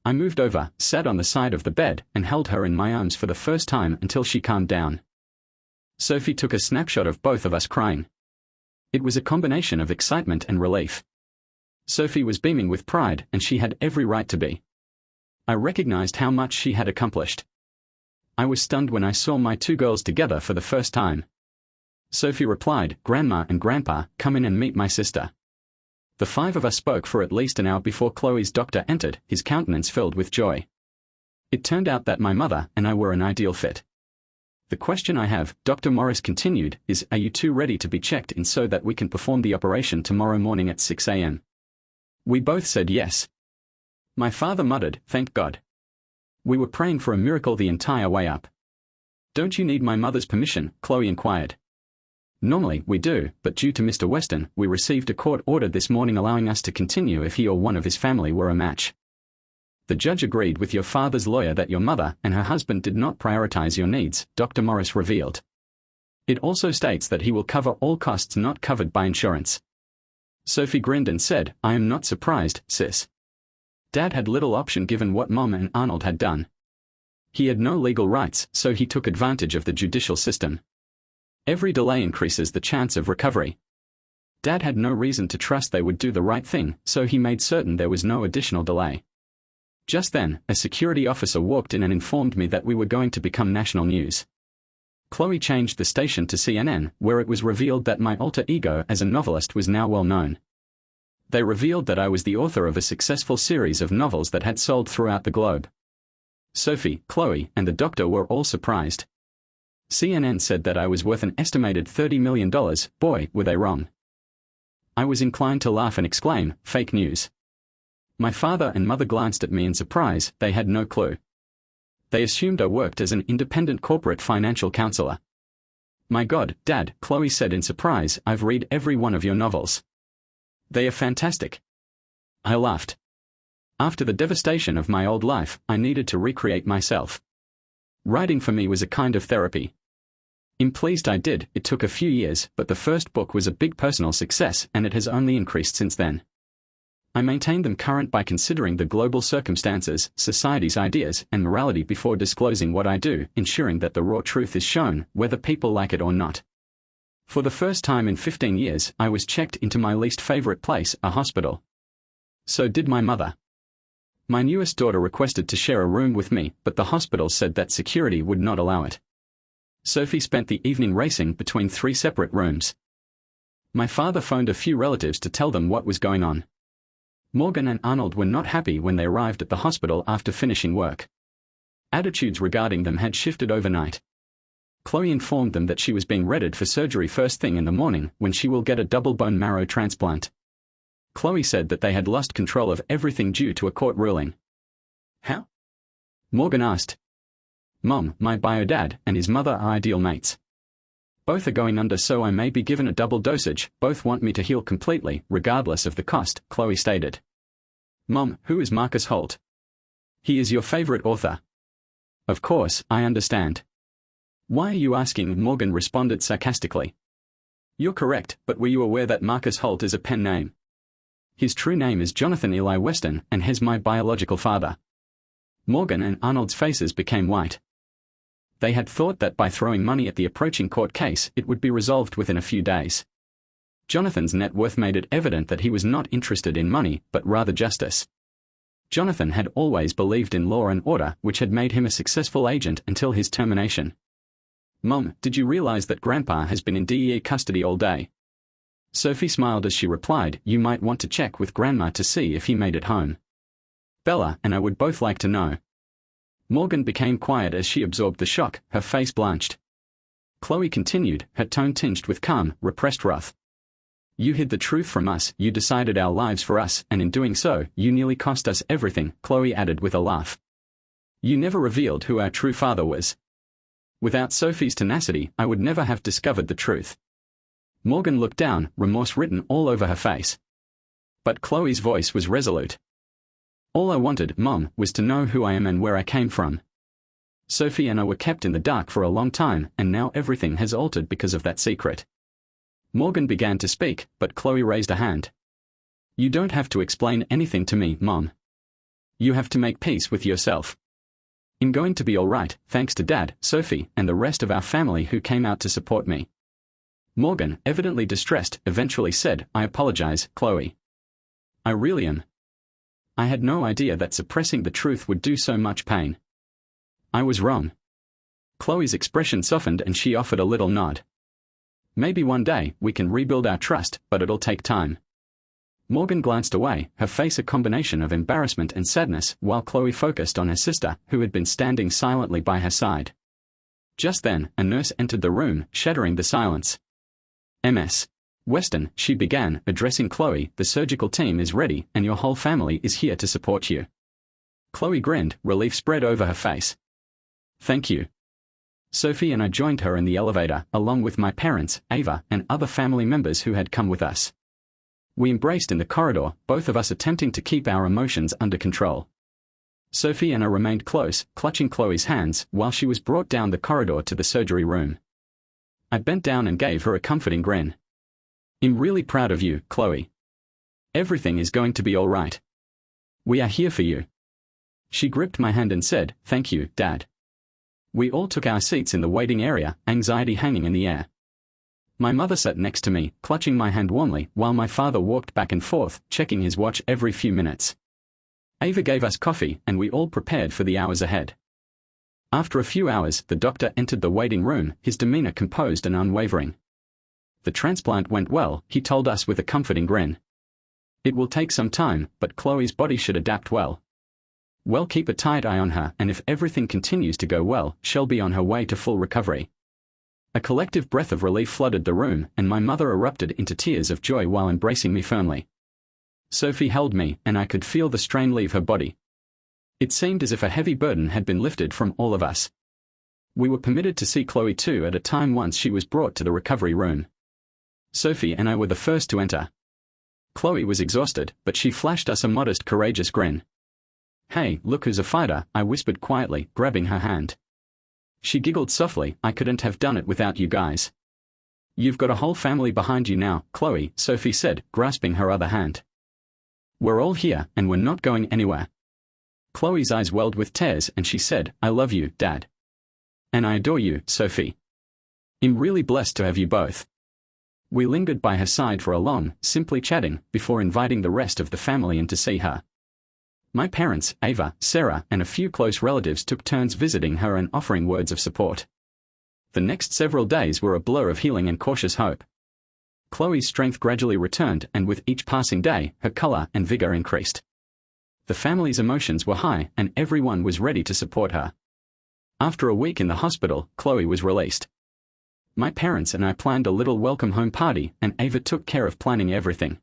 I moved over, sat on the side of the bed, and held her in my arms for the first time until she calmed down. Sophie took a snapshot of both of us crying. It was a combination of excitement and relief. Sophie was beaming with pride, and she had every right to be. I recognized how much she had accomplished. I was stunned when I saw my 2 girls together for the first time. Sophie replied, "Grandma and Grandpa, come in and meet my sister." The 5 of us spoke for at least an hour before Chloe's doctor entered, his countenance filled with joy. It turned out that my mother and I were an ideal fit. "The question I have," Dr. Morris continued, "is, are you 2 ready to be checked in so that we can perform the operation tomorrow morning at 6 a.m. We both said yes. My father muttered, "Thank God." We were praying for a miracle the entire way up. "Don't you need my mother's permission?" Chloe inquired. "Normally, we do, but due to Mr. Weston, we received a court order this morning allowing us to continue if he or one of his family were a match. The judge agreed with your father's lawyer that your mother and her husband did not prioritize your needs," Dr. Morris revealed. "It also states that he will cover all costs not covered by insurance." Sophie grinned and said, "I am not surprised, sis." Dad had little option given what Mom and Arnold had done. He had no legal rights, so he took advantage of the judicial system. Every delay increases the chance of recovery. Dad had no reason to trust they would do the right thing, so he made certain there was no additional delay. Just then, a security officer walked in and informed me that we were going to become national news. Chloe changed the station to CNN, where it was revealed that my alter ego as a novelist was now well known. They revealed that I was the author of a successful series of novels that had sold throughout the globe. Sophie, Chloe, and the doctor were all surprised. CNN said that I was worth an estimated $30 million. Boy, were they wrong. I was inclined to laugh and exclaim, "Fake news." My father and mother glanced at me in surprise. They had no clue. They assumed I worked as an independent corporate financial counselor. "My God, Dad," Chloe said in surprise, "I've read every one of your novels." They are fantastic. I laughed. After the devastation of my old life, I needed to recreate myself. Writing for me was a kind of therapy. I'm pleased I did. It took a few years, but the first book was a big personal success, and it has only increased since then. I maintain them current by considering the global circumstances, society's ideas, and morality before disclosing what I do, ensuring that the raw truth is shown, whether people like it or not. For the first time in 15 years, I was checked into my least favorite place, a hospital. So did my mother. My newest daughter requested to share a room with me, but the hospital said that security would not allow it. Sophie spent the evening racing between 3 separate rooms. My father phoned a few relatives to tell them what was going on. Morgan and Arnold were not happy when they arrived at the hospital after finishing work. Attitudes regarding them had shifted overnight. Chloe informed them that she was being readied for surgery first thing in the morning, when she will get a double bone marrow transplant. Chloe said that they had lost control of everything due to a court ruling. How? Morgan asked. Mom, my bio-dad, and his mother are ideal mates. Both are going under, so I may be given a double dosage. Both want me to heal completely, regardless of the cost, Chloe stated. Mom, who is Marcus Holt? He is your favorite author. Of course, I understand. Why are you asking? Morgan responded sarcastically. You're correct, but were you aware that Marcus Holt is a pen name? His true name is Jonathan Eli Weston, and he's my biological father. Morgan and Arnold's faces became white. They had thought that by throwing money at the approaching court case, it would be resolved within a few days. Jonathan's net worth made it evident that he was not interested in money, but rather justice. Jonathan had always believed in law and order, which had made him a successful agent until his termination. Mom, did you realize that Grandpa has been in DEA custody all day? Sophie smiled as she replied, you might want to check with Grandma to see if he made it home. Bella and I would both like to know. Morgan became quiet as she absorbed the shock, her face blanched. Chloe continued, her tone tinged with calm, repressed wrath. You hid the truth from us, you decided our lives for us, and in doing so, you nearly cost us everything, Chloe added with a laugh. You never revealed who our true father was. Without Sophie's tenacity, I would never have discovered the truth. Morgan looked down, remorse written all over her face. But Chloe's voice was resolute. All I wanted, Mom, was to know who I am and where I came from. Sophie and I were kept in the dark for a long time, and now everything has altered because of that secret. Morgan began to speak, but Chloe raised a hand. You don't have to explain anything to me, Mom. You have to make peace with yourself. I'm going to be all right, thanks to Dad, Sophie, and the rest of our family who came out to support me. Morgan, evidently distressed, eventually said, I apologize, Chloe. I really am. I had no idea that suppressing the truth would do so much pain. I was wrong. Chloe's expression softened and she offered a little nod. Maybe one day we can rebuild our trust, but it'll take time. Morgan glanced away, her face a combination of embarrassment and sadness, while Chloe focused on her sister, who had been standing silently by her side. Just then, a nurse entered the room, shattering the silence. Ms. Weston, she began, addressing Chloe, the surgical team is ready, and your whole family is here to support you. Chloe grinned, relief spread over her face. Thank you. Sophie and I joined her in the elevator, along with my parents, Ava, and other family members who had come with us. We embraced in the corridor, both of us attempting to keep our emotions under control. Sophie and I remained close, clutching Chloe's hands, while she was brought down the corridor to the surgery room. I bent down and gave her a comforting grin. I'm really proud of you, Chloe. Everything is going to be all right. We are here for you. She gripped my hand and said, thank you, Dad. We all took our seats in the waiting area, anxiety hanging in the air. My mother sat next to me, clutching my hand warmly, while my father walked back and forth, checking his watch every few minutes. Ava gave us coffee, and we all prepared for the hours ahead. After a few hours, the doctor entered the waiting room, his demeanor composed and unwavering. The transplant went well, he told us with a comforting grin. It will take some time, but Chloe's body should adapt well. We'll keep a tight eye on her, and if everything continues to go well, she'll be on her way to full recovery. A collective breath of relief flooded the room, and my mother erupted into tears of joy while embracing me firmly. Sophie held me, and I could feel the strain leave her body. It seemed as if a heavy burden had been lifted from all of us. We were permitted to see Chloe too at a time once she was brought to the recovery room. Sophie and I were the first to enter. Chloe was exhausted, but she flashed us a modest, courageous grin. "Hey, look who's a fighter," I whispered quietly, grabbing her hand. She giggled softly. "I couldn't have done it without you guys." "You've got a whole family behind you now, Chloe," Sophie said, grasping her other hand. "We're all here, and we're not going anywhere." Chloe's eyes welled with tears, and she said, "I love you, Dad. And I adore you, Sophie. I'm really blessed to have you both." We lingered by her side for a long, simply chatting, before inviting the rest of the family in to see her. My parents, Ava, Sarah, and a few close relatives took turns visiting her and offering words of support. The next several days were a blur of healing and cautious hope. Chloe's strength gradually returned, and with each passing day, her color and vigor increased. The family's emotions were high, and everyone was ready to support her. After a week in the hospital, Chloe was released. My parents and I planned a little welcome home party, and Ava took care of planning everything.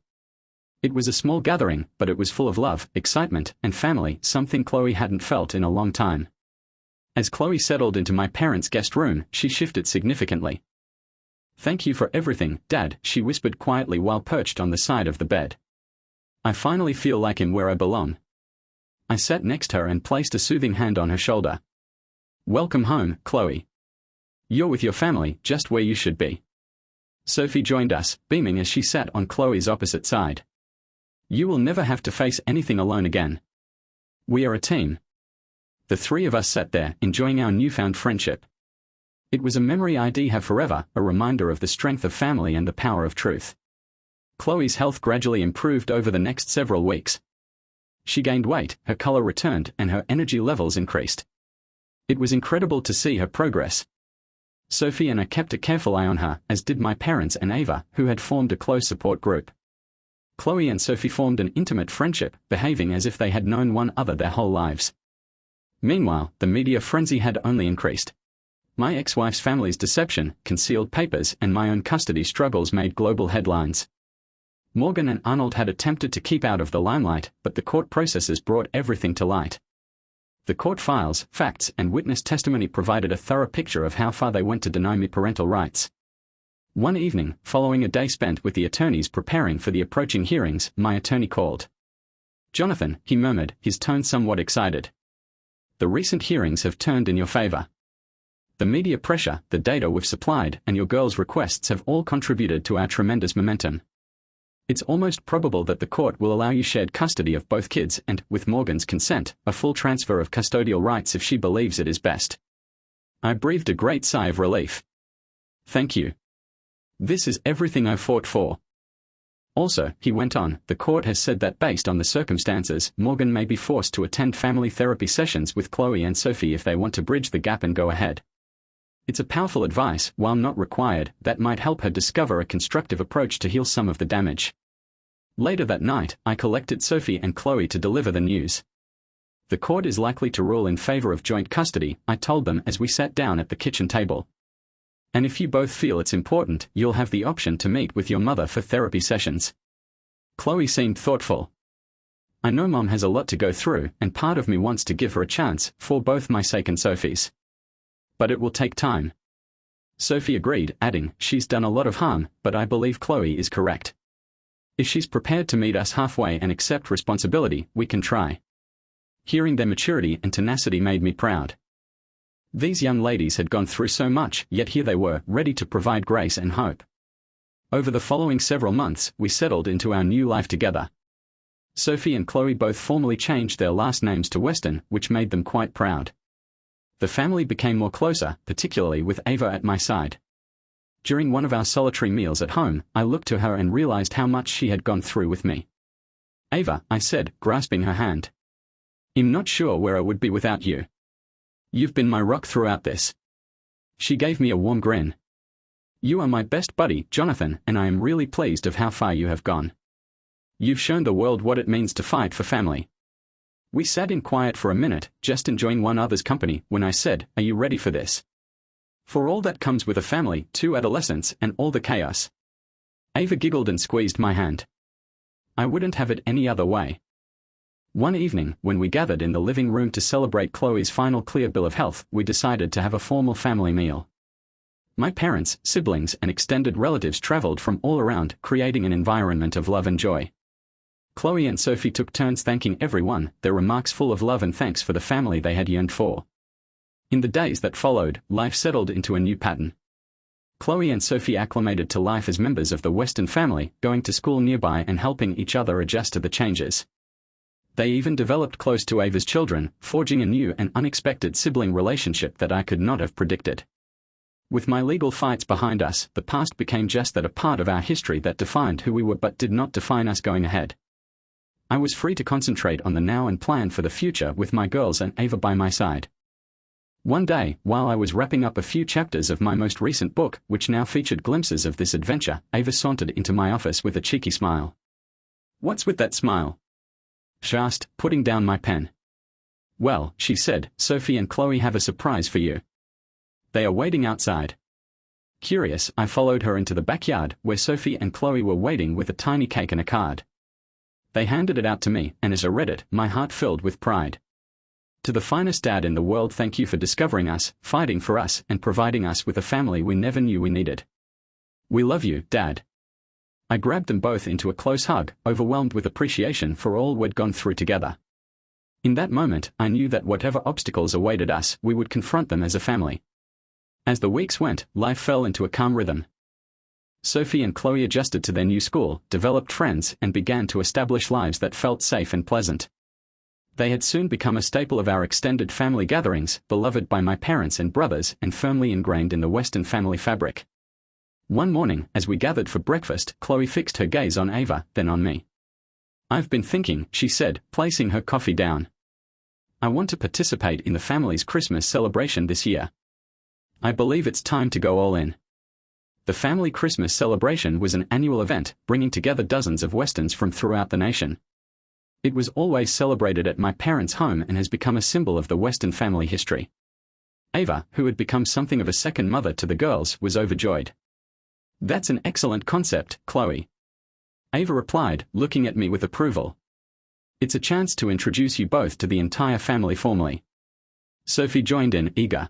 It was a small gathering, but it was full of love, excitement, and family, something Chloe hadn't felt in a long time. As Chloe settled into my parents' guest room, she shifted significantly. "Thank you for everything, Dad," she whispered quietly while perched on the side of the bed. "I finally feel like I'm where I belong." I sat next to her and placed a soothing hand on her shoulder. "Welcome home, Chloe. You're with your family, just where you should be." Sophie joined us, beaming as she sat on Chloe's opposite side. "You will never have to face anything alone again. We are a team." The three of us sat there, enjoying our newfound friendship. It was a memory I'd have forever, a reminder of the strength of family and the power of truth. Chloe's health gradually improved over the next several weeks. She gained weight, her color returned, and her energy levels increased. It was incredible to see her progress. Sophie and I kept a careful eye on her, as did my parents and Ava, who had formed a close support group. Chloe and Sophie formed an intimate friendship, behaving as if they had known one another their whole lives. Meanwhile, the media frenzy had only increased. My ex-wife's family's deception, concealed papers, and my own custody struggles made global headlines. Morgan and Arnold had attempted to keep out of the limelight, but the court processes brought everything to light. The court files, facts, and witness testimony provided a thorough picture of how far they went to deny me parental rights. One evening, following a day spent with the attorneys preparing for the approaching hearings, my attorney called. "Jonathan," he murmured, his tone somewhat excited. "The recent hearings have turned in your favor. The media pressure, the data we've supplied, and your girl's requests have all contributed to our tremendous momentum. It's almost probable that the court will allow you shared custody of both kids and, with Morgan's consent, a full transfer of custodial rights if she believes it is best." I breathed a great sigh of relief. "Thank you. This is everything I fought for." Also, he went on, the court has said that based on the circumstances, Morgan may be forced to attend family therapy sessions with Chloe and Sophie if they want to bridge the gap and go ahead. It's a powerful advice, while not required, that might help her discover a constructive approach to heal some of the damage. Later that night, I collected Sophie and Chloe to deliver the news. "The court is likely to rule in favor of joint custody," I told them as we sat down at the kitchen table. "And if you both feel it's important, you'll have the option to meet with your mother for therapy sessions." Chloe seemed thoughtful. "I know Mom has a lot to go through, and part of me wants to give her a chance, for both my sake and Sophie's. But it will take time." Sophie agreed, adding, "She's done a lot of harm, but I believe Chloe is correct. If she's prepared to meet us halfway and accept responsibility, we can try." Hearing their maturity and tenacity made me proud. These young ladies had gone through so much, yet here they were, ready to provide grace and hope. Over the following several months, we settled into our new life together. Sophie and Chloe both formally changed their last names to Weston, which made them quite proud. The family became more closer, particularly with Ava at my side. During one of our solitary meals at home, I looked to her and realized how much she had gone through with me. "Ava," I said, grasping her hand. "I'm not sure where I would be without you. You've been my rock throughout this." She gave me a warm grin. "You are my best buddy, Jonathan, and I am really pleased of how far you have gone. You've shown the world what it means to fight for family." We sat in quiet for a minute, just enjoying one another's company, when I said, "Are you ready for this? For all that comes with a family, 2 adolescents, and all the chaos." Ava giggled and squeezed my hand. "I wouldn't have it any other way." One evening, when we gathered in the living room to celebrate Chloe's final clear bill of health, we decided to have a formal family meal. My parents, siblings, and extended relatives traveled from all around, creating an environment of love and joy. Chloe and Sophie took turns thanking everyone, their remarks full of love and thanks for the family they had yearned for. In the days that followed, life settled into a new pattern. Chloe and Sophie acclimated to life as members of the Weston family, going to school nearby and helping each other adjust to the changes. They even developed close to Ava's children, forging a new and unexpected sibling relationship that I could not have predicted. With my legal fights behind us, the past became just that, a part of our history that defined who we were but did not define us going ahead. I was free to concentrate on the now and plan for the future with my girls and Ava by my side. One day, while I was wrapping up a few chapters of my most recent book, which now featured glimpses of this adventure, Ava sauntered into my office with a cheeky smile. "What's with that smile?" she asked, putting down my pen. "Well," she said, "Sophie and Chloe have a surprise for you. They are waiting outside." Curious, I followed her into the backyard, where Sophie and Chloe were waiting with a tiny cake and a card. They handed it out to me, and as I read it, my heart filled with pride. "To the finest dad in the world, thank you for discovering us, fighting for us, and providing us with a family we never knew we needed. We love you, Dad." I grabbed them both into a close hug, overwhelmed with appreciation for all we'd gone through together. In that moment, I knew that whatever obstacles awaited us, we would confront them as a family. As the weeks went, life fell into a calm rhythm. Sophie and Chloe adjusted to their new school, developed friends, and began to establish lives that felt safe and pleasant. They had soon become a staple of our extended family gatherings, beloved by my parents and brothers, and firmly ingrained in the Weston family fabric. One morning, as we gathered for breakfast, Chloe fixed her gaze on Ava, then on me. "I've been thinking," she said, placing her coffee down. "I want to participate in the family's Christmas celebration this year. I believe it's time to go all in." The family Christmas celebration was an annual event, bringing together dozens of Westons from throughout the nation. It was always celebrated at my parents' home and has become a symbol of the Weston family history. Ava, who had become something of a second mother to the girls, was overjoyed. "That's an excellent concept, Chloe," Ava replied, looking at me with approval. "It's a chance to introduce you both to the entire family formally." Sophie joined in, eager.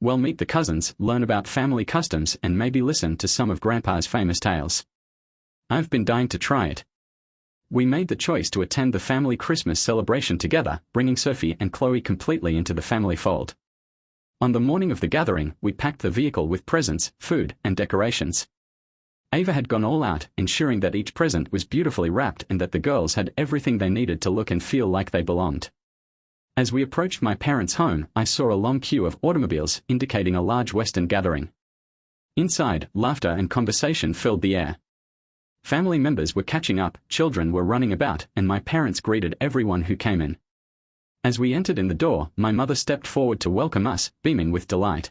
"Well, meet the cousins, learn about family customs, and maybe listen to some of Grandpa's famous tales. I've been dying to try it." We made the choice to attend the family Christmas celebration together, bringing Sophie and Chloe completely into the family fold. On the morning of the gathering, we packed the vehicle with presents, food, and decorations. Ava had gone all out, ensuring that each present was beautifully wrapped and that the girls had everything they needed to look and feel like they belonged. As we approached my parents' home, I saw a long queue of automobiles, indicating a large Western gathering. Inside, laughter and conversation filled the air. Family members were catching up, children were running about, and my parents greeted everyone who came in. As we entered in the door, my mother stepped forward to welcome us, beaming with delight.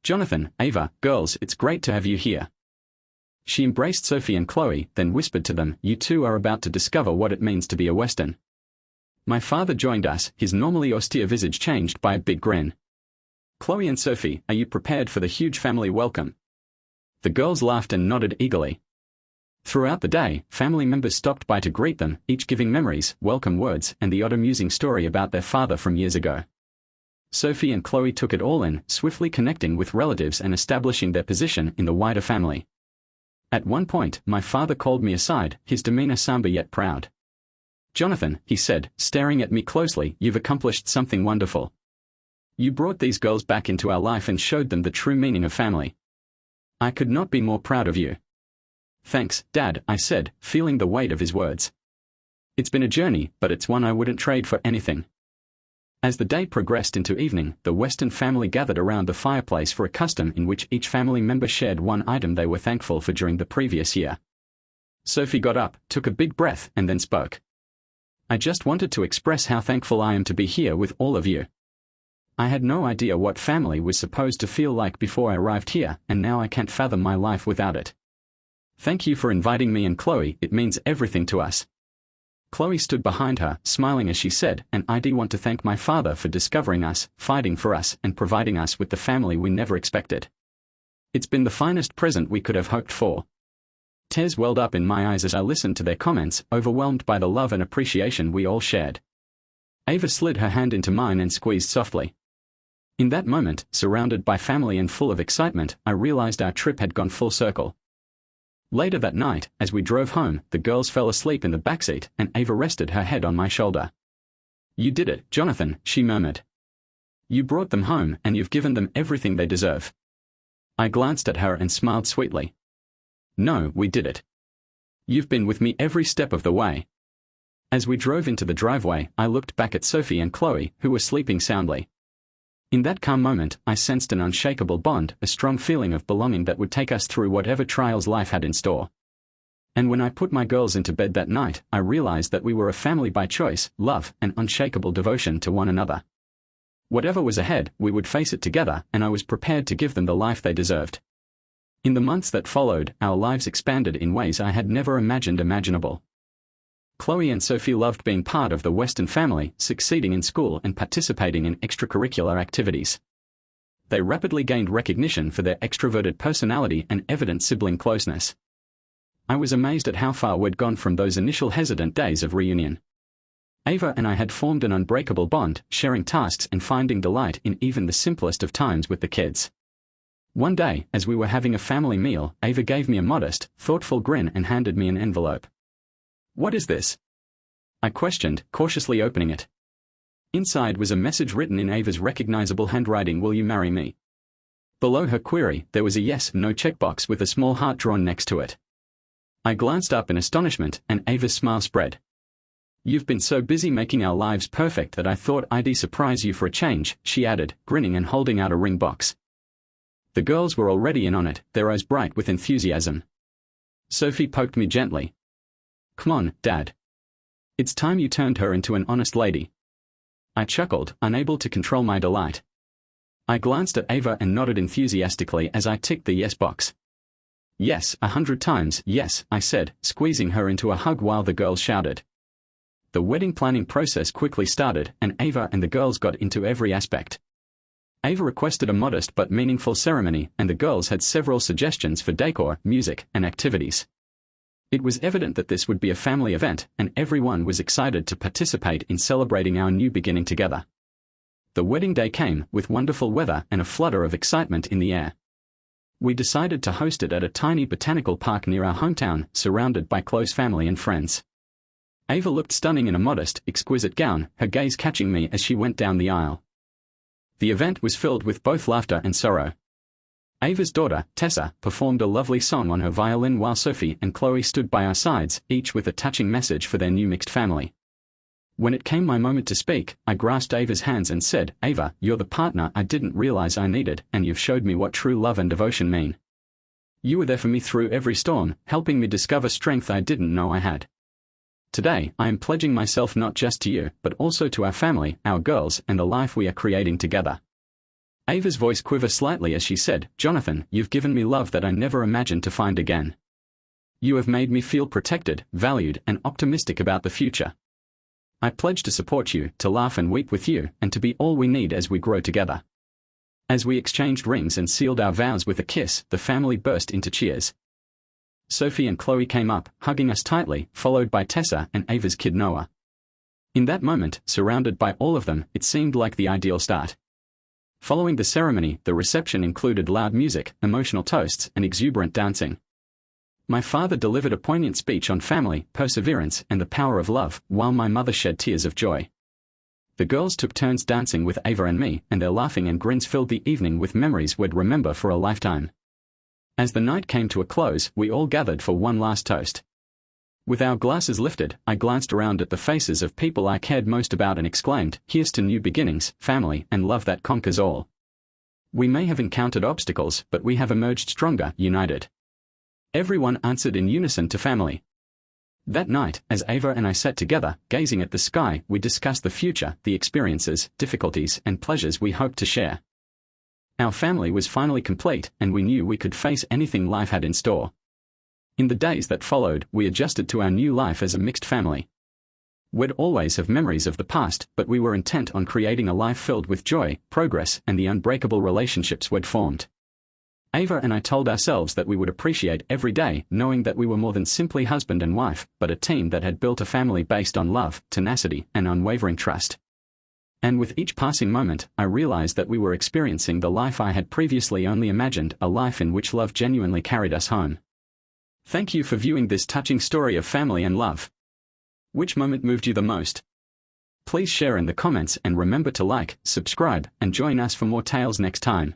"Jonathan, Ava, girls, it's great to have you here." She embraced Sophie and Chloe, then whispered to them, "You two are about to discover what it means to be a Weston." My father joined us, his normally austere visage changed by a big grin. "Chloe and Sophie, are you prepared for the huge family welcome?" The girls laughed and nodded eagerly. Throughout the day, family members stopped by to greet them, each giving memories, welcome words, and the odd amusing story about their father from years ago. Sophie and Chloe took it all in, swiftly connecting with relatives and establishing their position in the wider family. At one point, my father called me aside, his demeanor somber yet proud. "Jonathan," he said, staring at me closely, "you've accomplished something wonderful. You brought these girls back into our life and showed them the true meaning of family. I could not be more proud of you." "Thanks, Dad," I said, feeling the weight of his words. "It's been a journey, but it's one I wouldn't trade for anything." As the day progressed into evening, the Weston family gathered around the fireplace for a custom in which each family member shared one item they were thankful for during the previous year. Sophie got up, took a big breath, and then spoke. "I just wanted to express how thankful I am to be here with all of you. I had no idea what family was supposed to feel like before I arrived here, and now I can't fathom my life without it. Thank you for inviting me and Chloe, it means everything to us." Chloe stood behind her, smiling as she said, "And I do want to thank my father for discovering us, fighting for us, and providing us with the family we never expected. It's been the finest present we could have hoped for." Tears welled up in my eyes as I listened to their comments, overwhelmed by the love and appreciation we all shared. Ava slid her hand into mine and squeezed softly. In that moment, surrounded by family and full of excitement, I realized our trip had gone full circle. Later that night, as we drove home, the girls fell asleep in the backseat and Ava rested her head on my shoulder. "You did it, Jonathan," she murmured. "You brought them home and you've given them everything they deserve." I glanced at her and smiled sweetly. "No, we did it. You've been with me every step of the way." As we drove into the driveway, I looked back at Sophie and Chloe, who were sleeping soundly. In that calm moment, I sensed an unshakable bond, a strong feeling of belonging that would take us through whatever trials life had in store. And when I put my girls into bed that night, I realized that we were a family by choice, love, and unshakable devotion to one another. Whatever was ahead, we would face it together, and I was prepared to give them the life they deserved. In the months that followed, our lives expanded in ways I had never imagined imaginable. Chloe and Sophie loved being part of the Weston family, succeeding in school and participating in extracurricular activities. They rapidly gained recognition for their extroverted personality and evident sibling closeness. I was amazed at how far we'd gone from those initial hesitant days of reunion. Ava and I had formed an unbreakable bond, sharing tasks and finding delight in even the simplest of times with the kids. One day, as we were having a family meal, Ava gave me a modest, thoughtful grin and handed me an envelope. "What is this?" I questioned, cautiously opening it. Inside was a message written in Ava's recognizable handwriting. "Will you marry me?" Below her query, there was a yes/no checkbox with a small heart drawn next to it. I glanced up in astonishment, and Ava's smile spread. "You've been so busy making our lives perfect that I thought I'd surprise you for a change," she added, grinning and holding out a ring box. The girls were already in on it, their eyes bright with enthusiasm. Sophie poked me gently. "Come on, Dad. It's time you turned her into an honest lady." I chuckled, unable to control my delight. I glanced at Ava and nodded enthusiastically as I ticked the yes box. "Yes, 100 times, yes," I said, squeezing her into a hug while the girls shouted. The wedding planning process quickly started, and Ava and the girls got into every aspect. Ava requested a modest but meaningful ceremony, and the girls had several suggestions for decor, music, and activities. It was evident that this would be a family event, and everyone was excited to participate in celebrating our new beginning together. The wedding day came, with wonderful weather and a flutter of excitement in the air. We decided to host it at a tiny botanical park near our hometown, surrounded by close family and friends. Ava looked stunning in a modest, exquisite gown, her gaze catching me as she went down the aisle. The event was filled with both laughter and sorrow. Ava's daughter, Tessa, performed a lovely song on her violin while Sophie and Chloe stood by our sides, each with a touching message for their new mixed family. When it came my moment to speak, I grasped Ava's hands and said, "Ava, you're the partner I didn't realize I needed, and you've showed me what true love and devotion mean. You were there for me through every storm, helping me discover strength I didn't know I had. Today, I am pledging myself not just to you, but also to our family, our girls, and the life we are creating together." Ava's voice quivered slightly as she said, "Jonathan, you've given me love that I never imagined to find again. You have made me feel protected, valued, and optimistic about the future. I pledge to support you, to laugh and weep with you, and to be all we need as we grow together." As we exchanged rings and sealed our vows with a kiss, the family burst into cheers. Sophie and Chloe came up, hugging us tightly, followed by Tessa and Ava's kid Noah. In that moment, surrounded by all of them, it seemed like the ideal start. Following the ceremony, the reception included loud music, emotional toasts, and exuberant dancing. My father delivered a poignant speech on family, perseverance, and the power of love, while my mother shed tears of joy. The girls took turns dancing with Ava and me, and their laughing and grins filled the evening with memories we'd remember for a lifetime. As the night came to a close, we all gathered for one last toast. With our glasses lifted, I glanced around at the faces of people I cared most about and exclaimed, "Here's to new beginnings, family, and love that conquers all." We may have encountered obstacles, but we have emerged stronger, united. Everyone answered in unison to family. That night, as Ava and I sat together, gazing at the sky, we discussed the future, the experiences, difficulties, and pleasures we hoped to share. Our family was finally complete, and we knew we could face anything life had in store. In the days that followed, we adjusted to our new life as a mixed family. We'd always have memories of the past, but we were intent on creating a life filled with joy, progress, and the unbreakable relationships we'd formed. Ava and I told ourselves that we would appreciate every day, knowing that we were more than simply husband and wife, but a team that had built a family based on love, tenacity, and unwavering trust. And with each passing moment, I realized that we were experiencing the life I had previously only imagined, a life in which love genuinely carried us home. Thank you for viewing this touching story of family and love. Which moment moved you the most? Please share in the comments and remember to like, subscribe, and join us for more tales next time.